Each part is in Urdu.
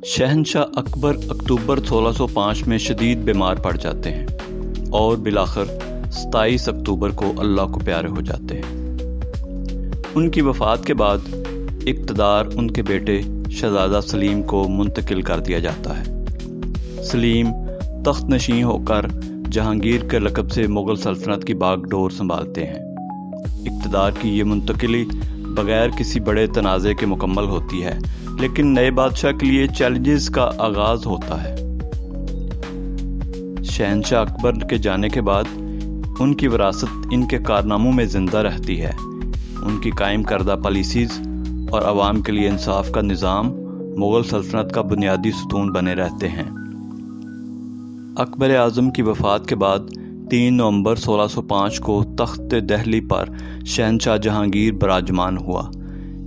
شہنشاہ اکبر اکتوبر 1605 میں شدید بیمار پڑ جاتے ہیں اور بالآخر 27 اکتوبر کو اللہ کو پیارے ہو جاتے ہیں۔ ان کی وفات کے بعد اقتدار ان کے بیٹے شہزادہ سلیم کو منتقل کر دیا جاتا ہے۔ سلیم تخت نشین ہو کر جہانگیر کے لقب سے مغل سلطنت کی باغ ڈور سنبھالتے ہیں۔ اقتدار کی یہ منتقلی بغیر کسی بڑے تنازع کے مکمل ہوتی ہے، لیکن نئے بادشاہ کے لیے چیلنجز کا آغاز ہوتا ہے۔ شہنشاہ اکبر کے جانے کے بعد ان کی وراثت ان کے کارناموں میں زندہ رہتی ہے۔ ان کی قائم کردہ پالیسیز اور عوام کے لیے انصاف کا نظام مغل سلطنت کا بنیادی ستون بنے رہتے ہیں۔ اکبر اعظم کی وفات کے بعد 3 نومبر 1605 کو تخت دہلی پر شہنشاہ جہانگیر براجمان ہوا،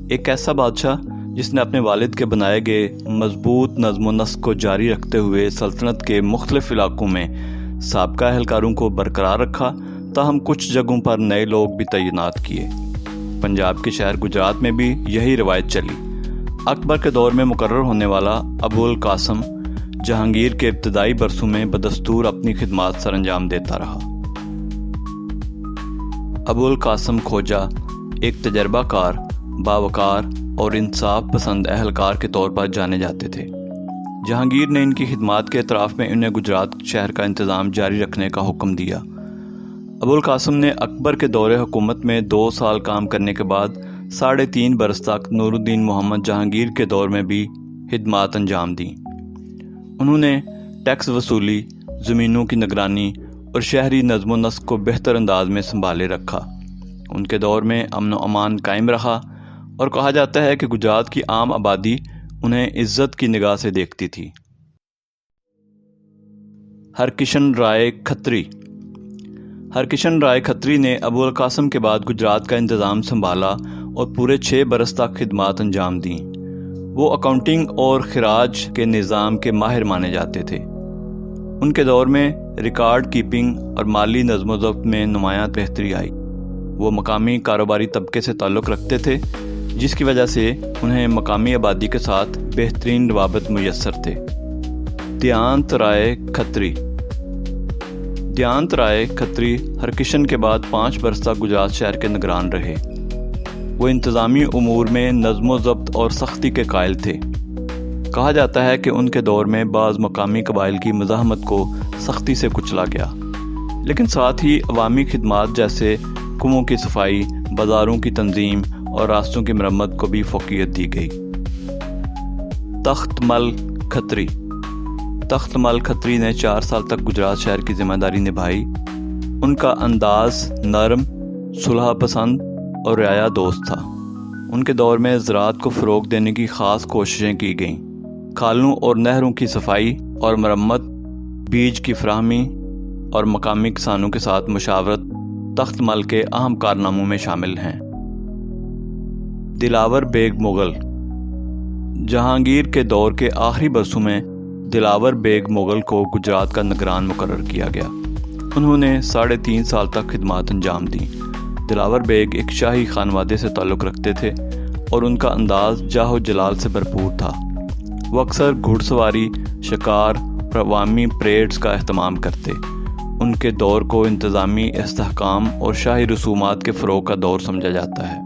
ایک ایسا بادشاہ جس نے اپنے والد کے بنائے گئے مضبوط نظم و نسق کو جاری رکھتے ہوئے سلطنت کے مختلف علاقوں میں سابقہ اہلکاروں کو برقرار رکھا، تاہم کچھ جگہوں پر نئے لوگ بھی تعینات کیے۔ پنجاب کے شہر گجرات میں بھی یہی روایت چلی۔ اکبر کے دور میں مقرر ہونے والا ابو القاسم جہانگیر کے ابتدائی برسوں میں بدستور اپنی خدمات سر انجام دیتا رہا۔ ابو القاسم کھوجا ایک تجربہ کار، باوقار اور انصاف پسند اہلکار کے طور پر جانے جاتے تھے۔ جہانگیر نے ان کی خدمات کے اعتراف میں انہیں گجرات شہر کا انتظام جاری رکھنے کا حکم دیا۔ ابو القاسم نے اکبر کے دور حکومت میں 2 سال کام کرنے کے بعد 3.5 برس تک نور الدین محمد جہانگیر کے دور میں بھی خدمات انجام دیں۔ انہوں نے ٹیکس وصولی، زمینوں کی نگرانی اور شہری نظم و نسق کو بہتر انداز میں سنبھالے رکھا۔ ان کے دور میں امن و امان قائم رہا اور کہا جاتا ہے کہ گجرات کی عام آبادی انہیں عزت کی نگاہ سے دیکھتی تھی۔ ہرکشن رائے کھتری ہرکشن رائے کھتری نے ابو القاسم کے بعد گجرات کا انتظام سنبھالا اور پورے 6 برس تک خدمات انجام دیں۔ وہ اکاؤنٹنگ اور خراج کے نظام کے ماہر مانے جاتے تھے۔ ان کے دور میں ریکارڈ کیپنگ اور مالی نظم و ضبط میں نمایاں بہتری آئی۔ وہ مقامی کاروباری طبقے سے تعلق رکھتے تھے، جس کی وجہ سے انہیں مقامی آبادی کے ساتھ بہترین روابط میسر تھے۔ دیانت رائے کھتری ہرکشن کے بعد 5 برس تک گجرات شہر کے نگران رہے۔ وہ انتظامی امور میں نظم و ضبط اور سختی کے قائل تھے۔ کہا جاتا ہے کہ ان کے دور میں بعض مقامی قبائل کی مزاحمت کو سختی سے کچلا گیا، لیکن ساتھ ہی عوامی خدمات جیسے کنوؤں کی صفائی، بازاروں کی تنظیم اور راستوں کی مرمت کو بھی فوقیت دی گئی۔ تخت مل کھتری نے 4 سال تک گجرات شہر کی ذمہ داری نبھائی۔ ان کا انداز نرم، صلح پسند اور رعایا دوست تھا۔ ان کے دور میں زراعت کو فروغ دینے کی خاص کوششیں کی گئیں۔ کھالوں اور نہروں کی صفائی اور مرمت، بیج کی فراہمی اور مقامی کسانوں کے ساتھ مشاورت تخت مل کے اہم کارناموں میں شامل ہیں۔ دلاور بیگ مغل جہانگیر کے دور کے آخری برسوں میں دلاور بیگ مغل کو گجرات کا نگران مقرر کیا گیا۔ انہوں نے 3.5 سال تک خدمات انجام دیں۔ دلاور بیگ ایک شاہی خانوادے سے تعلق رکھتے تھے اور ان کا انداز جاہ و جلال سے بھرپور تھا۔ وہ اکثر گھڑ سواری، شکار اور عوامی پریڈز کا اہتمام کرتے۔ ان کے دور کو انتظامی استحکام اور شاہی رسومات کے فروغ کا دور سمجھا جاتا ہے۔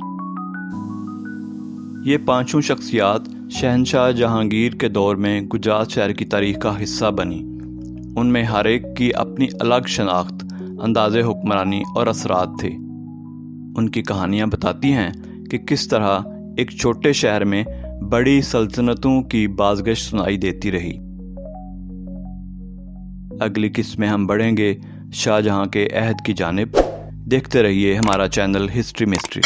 یہ 5 شخصیات شہنشاہ جہانگیر کے دور میں گجرات شہر کی تاریخ کا حصہ بنی۔ ان میں ہر ایک کی اپنی الگ شناخت، انداز حکمرانی اور اثرات تھے۔ ان کی کہانیاں بتاتی ہیں کہ کس طرح ایک چھوٹے شہر میں بڑی سلطنتوں کی بازگشت سنائی دیتی رہی۔ اگلی قسط میں ہم بڑھیں گے شاہ جہاں کے عہد کی جانب۔ دیکھتے رہیے ہمارا چینل ہسٹری مسٹری۔